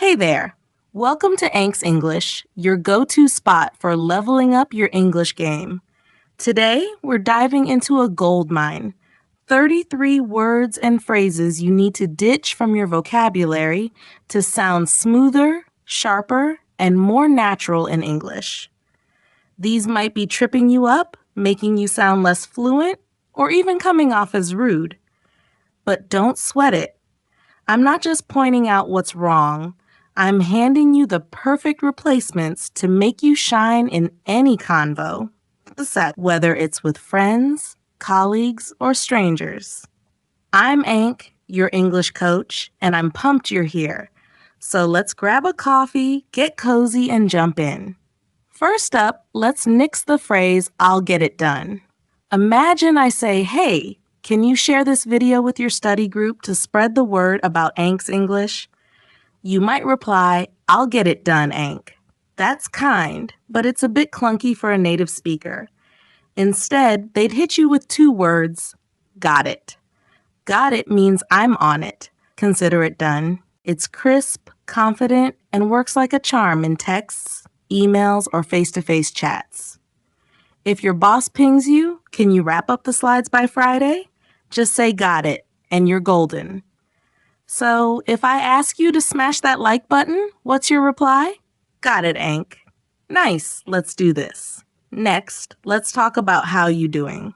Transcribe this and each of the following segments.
Hey there! Welcome to Ank's English, your go-to spot for leveling up your English game. Today, we're diving into a gold mine. 33 words and phrases you need to ditch from your vocabulary to sound smoother, sharper, and more natural in English. These might be tripping you up, making you sound less fluent, or even coming off as rude. But don't sweat it. I'm not just pointing out what's wrong. I'm handing you the perfect replacements to make you shine in any convo, whether it's with friends, colleagues, or strangers. I'm Ank, your English coach, and I'm pumped you're here. So let's grab a coffee, get cozy, and jump in. First up, let's nix the phrase, "I'll get it done." Imagine I say, "Hey, can you share this video with your study group to spread the word about Ank's English?" You might reply, "I'll get it done, Ank." That's kind, but it's a bit clunky for a native speaker. Instead, they'd hit you with 2 words, got it. Got it means I'm on it. Consider it done. It's crisp, confident, and works like a charm in texts, emails, or face-to-face chats. If your boss pings you, "Can you wrap up the slides by Friday?" Just say got it, and you're golden. So if I ask you to smash that like button, what's your reply? Got it, Ank. Nice, let's do this. Next, let's talk about how you doing.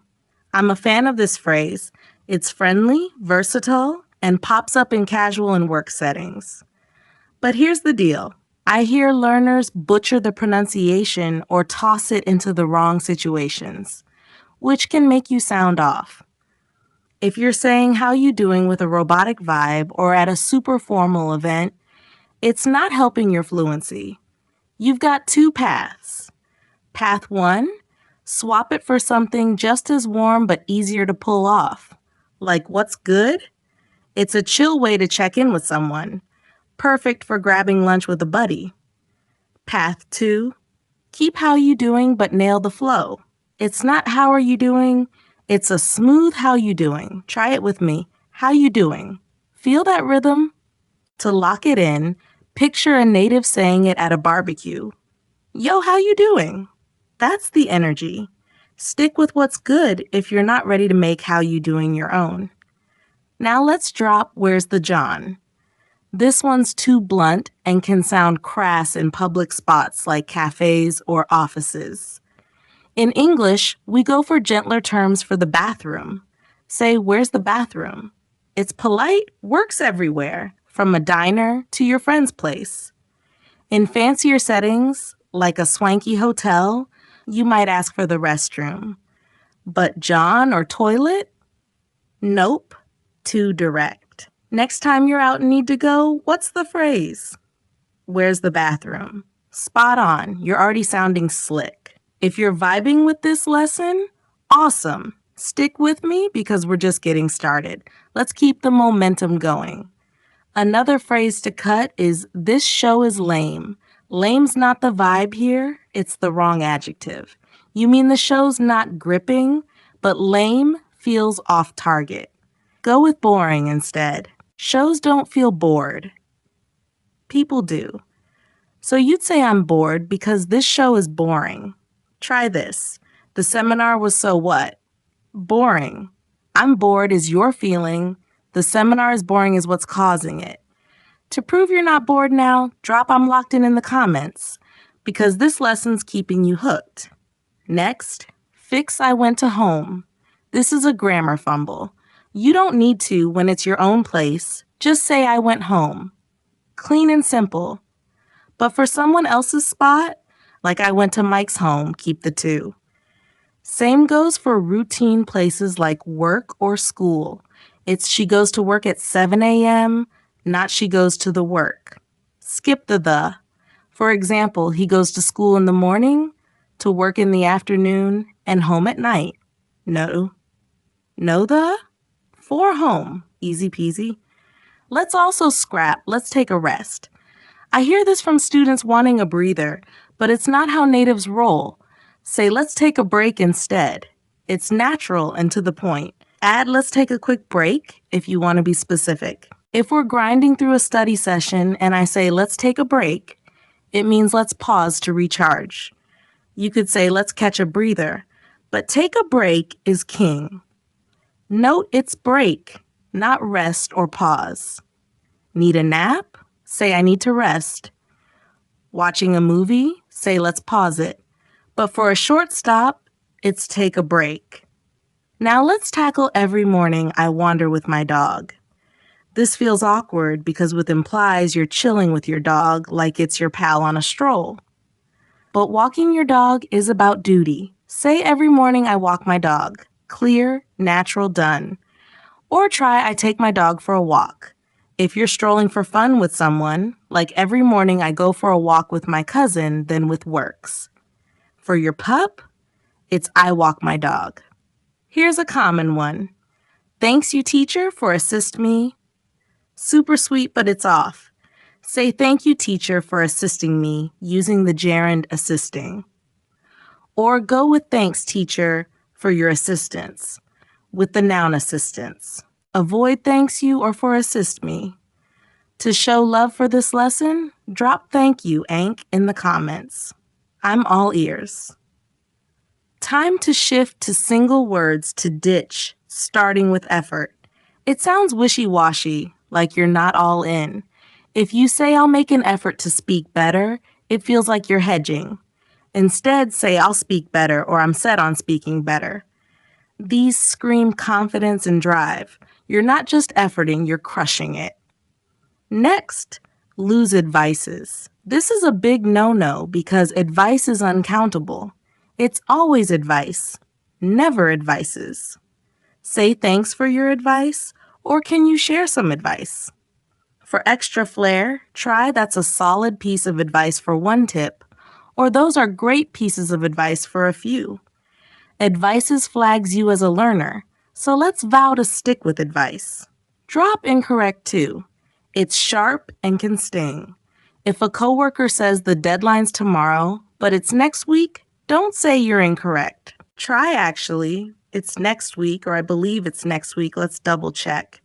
I'm a fan of this phrase. It's friendly, versatile, and pops up in casual and work settings. But here's the deal. I hear learners butcher the pronunciation or toss it into the wrong situations, which can make you sound off. If you're saying how you doing with a robotic vibe or at a super formal event, it's not helping your fluency. You've got 2 paths. Path 1, swap it for something just as warm but easier to pull off. Like what's good? It's a chill way to check in with someone. Perfect for grabbing lunch with a buddy. Path 2, keep how you doing but nail the flow. It's not how are you doing, it's a smooth how you doing. Try it with me. How you doing? Feel that rhythm? To lock it in, picture a native saying it at a barbecue. Yo, how you doing? That's the energy. Stick with what's good if you're not ready to make how you doing your own. Now let's drop where's the John. This one's too blunt and can sound crass in public spots like cafes or offices. In English, we go for gentler terms for the bathroom. Say, where's the bathroom? It's polite, works everywhere, from a diner to your friend's place. In fancier settings, like a swanky hotel, you might ask for the restroom. But John or toilet? Nope, too direct. Next time you're out and need to go, what's the phrase? Where's the bathroom? Spot on, you're already sounding slick. If you're vibing with this lesson, awesome. Stick with me because we're just getting started. Let's keep the momentum going. Another phrase to cut is, this show is lame. Lame's not the vibe here, it's the wrong adjective. You mean the show's not gripping, but lame feels off target. Go with boring instead. Shows don't feel bored. People do. So you'd say I'm bored because this show is boring. Try this. The seminar was so what? Boring. I'm bored is your feeling. The seminar is boring is what's causing it. To prove you're not bored now, drop I'm locked in the comments because this lesson's keeping you hooked. Next, fix I went to home. This is a grammar fumble. You don't need to when it's your own place. Just say I went home. Clean and simple. But for someone else's spot, like I went to Mike's home, keep the 2. Same goes for routine places like work or school. It's she goes to work at 7 a.m., not she goes to the work. Skip the. For example, he goes to school in the morning, to work in the afternoon, and home at night. No. No the? For home. Easy peasy. Let's also scrap. Let's take a rest. I hear this from students wanting a breather, but it's not how natives roll. Say, let's take a break instead. It's natural and to the point. Add, let's take a quick break if you want to be specific. If we're grinding through a study session and I say, let's take a break, it means let's pause to recharge. You could say, let's catch a breather, but take a break is king. Note it's break, not rest or pause. Need a nap? Say, I need to rest. Watching a movie? Say, let's pause it. But for a short stop, it's take a break. Now let's tackle every morning I wander with my dog. This feels awkward because with implies you're chilling with your dog like it's your pal on a stroll. But walking your dog is about duty. Say every morning I walk my dog. Clear, natural, done. Or try I take my dog for a walk. If you're strolling for fun with someone, like every morning I go for a walk with my cousin, then with works. For your pup, it's I walk my dog. Here's a common one. Thanks you teacher for assist me. Super sweet, but it's off. Say thank you teacher for assisting me using the gerund assisting. Or go with thanks teacher for your assistance with the noun assistance. Avoid thanks you or for assist me. To show love for this lesson, drop thank you, Ank, in the comments. I'm all ears. Time to shift to single words to ditch, starting with effort. It sounds wishy-washy, like you're not all in. If you say I'll make an effort to speak better, it feels like you're hedging. Instead, say I'll speak better or I'm set on speaking better. These scream confidence and drive. You're not just efforting, you're crushing it. Next, lose advices. This is a big no-no because advice is uncountable. It's always advice, never advices. Say thanks for your advice, or can you share some advice? For extra flair, try that's a solid piece of advice for one tip, or those are great pieces of advice for a few. Advices flags you as a learner, so let's vow to stick with advice. Drop incorrect too. It's sharp and can sting. If a coworker says the deadline's tomorrow, but it's next week, don't say you're incorrect. Try actually, it's next week, or I believe it's next week, let's double check.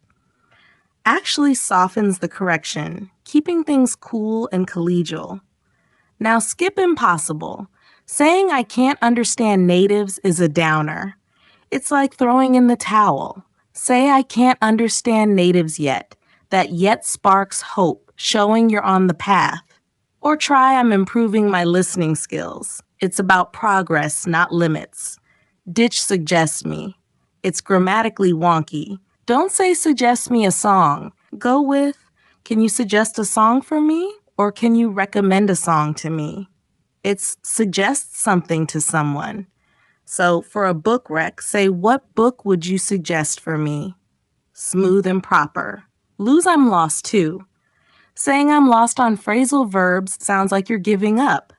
Actually softens the correction, keeping things cool and collegial. Now skip impossible. Saying I can't understand natives is a downer. It's like throwing in the towel. Say I can't understand natives yet. That yet sparks hope, showing you're on the path. Or try I'm improving my listening skills. It's about progress, not limits. Ditch suggests me. It's grammatically wonky. Don't say suggest me a song. Go with, can you suggest a song for me? Or can you recommend a song to me? It suggests something to someone. So for a book rec, say what book would you suggest for me? Smooth and proper. Lose I'm lost too. Saying I'm lost on phrasal verbs sounds like you're giving up.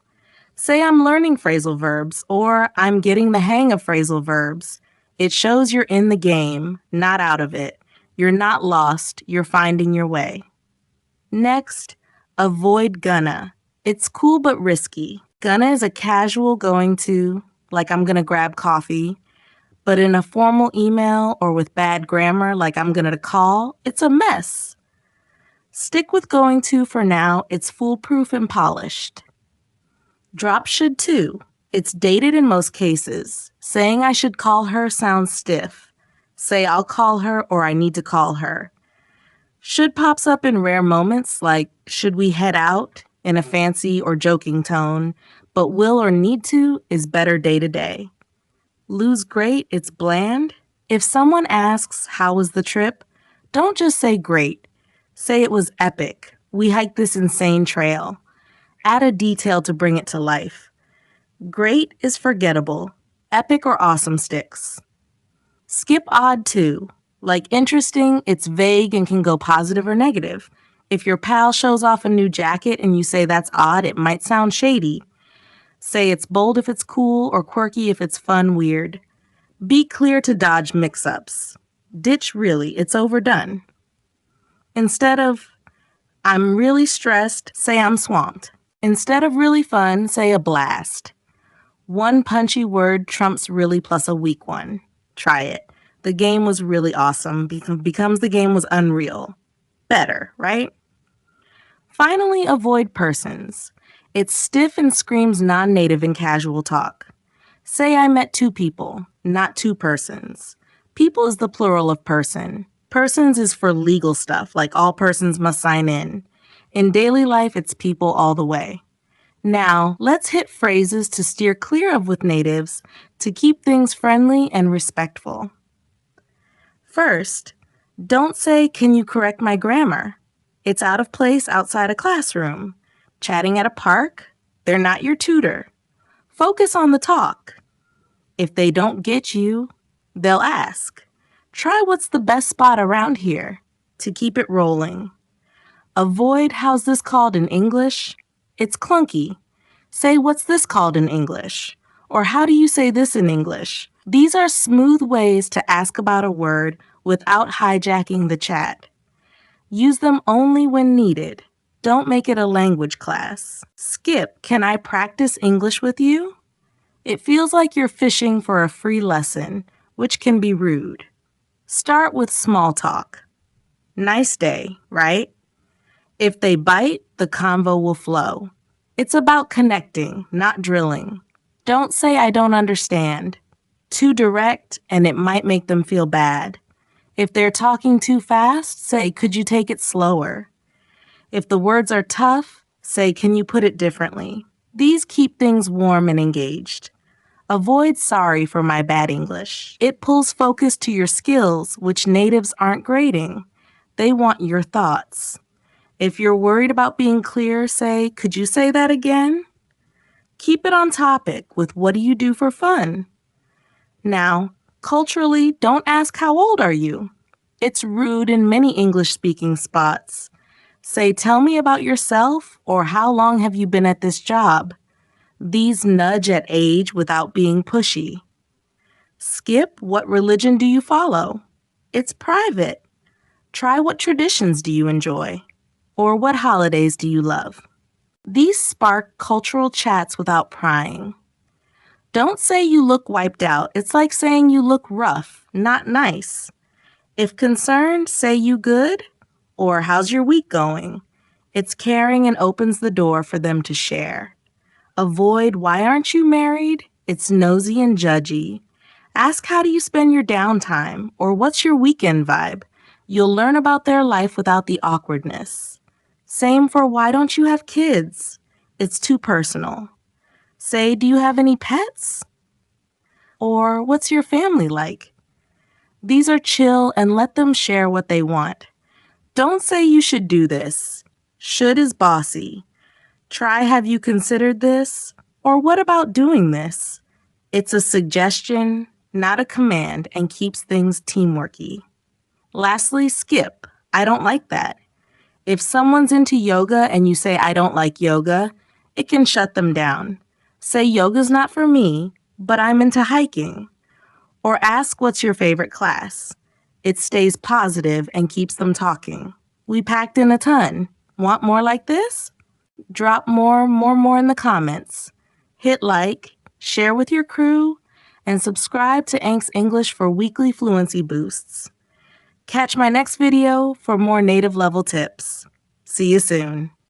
Say I'm learning phrasal verbs or I'm getting the hang of phrasal verbs. It shows you're in the game, not out of it. You're not lost, you're finding your way. Next, avoid gonna. It's cool but risky. Gonna is a casual going to, like I'm gonna grab coffee. But in a formal email or with bad grammar, like I'm gonna call, it's a mess. Stick with going to for now, it's foolproof and polished. Drop should too. It's dated in most cases. Saying I should call her sounds stiff. Say I'll call her or I need to call her. Should pops up in rare moments like should we head out in a fancy or joking tone, but will or need to is better day to day. Lose great, it's bland. If someone asks how was the trip, don't just say great. Say it was epic. We hiked this insane trail. Add a detail to bring it to life. Great is forgettable. Epic or awesome sticks. Skip odd too. Like interesting, it's vague and can go positive or negative. If your pal shows off a new jacket and you say that's odd, it might sound shady. Say it's bold if it's cool or quirky if it's fun, weird. Be clear to dodge mix-ups. Ditch really, it's overdone. Instead of I'm really stressed, say I'm swamped. Instead of really fun, say a blast. One punchy word trumps really plus a weak one. Try it. The game was really awesome becomes the game was unreal. Better, right? Finally, avoid persons. It's stiff and screams non-native in casual talk. Say I met two people, not two persons. People is the plural of person. Persons is for legal stuff, like all persons must sign in. In daily life, it's people all the way. Now, let's hit phrases to steer clear of with natives to keep things friendly and respectful. First, don't say, "Can you correct my grammar?" It's out of place outside a classroom. Chatting at a park? They're not your tutor. Focus on the talk. If they don't get you, they'll ask. Try what's the best spot around here to keep it rolling. Avoid how's this called in English? It's clunky. Say what's this called in English? Or how do you say this in English? These are smooth ways to ask about a word without hijacking the chat. Use them only when needed. Don't make it a language class. Skip, "Can I practice English with you?" It feels like you're fishing for a free lesson, which can be rude. Start with small talk. Nice day, right? If they bite, the convo will flow. It's about connecting, not drilling. Don't say I don't understand. Too direct, and it might make them feel bad. If they're talking too fast, say, "Could you take it slower?" If the words are tough, say, "Can you put it differently?" These keep things warm and engaged. Avoid "sorry for my bad English." It pulls focus to your skills, which natives aren't grading. They want your thoughts. If you're worried about being clear, say, "Could you say that again?" Keep it on topic with "What do you do for fun?" Now, culturally, don't ask "How old are you?" It's rude in many English-speaking spots. Say, "Tell me about yourself," or "How long have you been at this job?" These nudge at age without being pushy. Skip, "What religion do you follow?" It's private. Try, "What traditions do you enjoy?" Or "What holidays do you love?" These spark cultural chats without prying. Don't say "You look wiped out." It's like saying "You look rough," not nice. If concerned, say "You good?" or "How's your week going?" It's caring and opens the door for them to share. Avoid "Why aren't you married?" It's nosy and judgy. Ask "How do you spend your downtime?" or "What's your weekend vibe?" You'll learn about their life without the awkwardness. Same for "Why don't you have kids?" It's too personal. Say, "Do you have any pets?" Or "What's your family like?" These are chill and let them share what they want. Don't say "You should do this." Should is bossy. Try "Have you considered this?" or "What about doing this?" It's a suggestion, not a command, and keeps things teamworky. Lastly, skip. I don't like that. If someone's into yoga and you say "I don't like yoga," it can shut them down. Say "Yoga's not for me, but I'm into hiking." Or ask "What's your favorite class?" It stays positive and keeps them talking. We packed in a ton. Want more like this? Drop more in the comments. Hit like, share with your crew, and subscribe to Ank's English for weekly fluency boosts. Catch my next video for more native level tips. See you soon.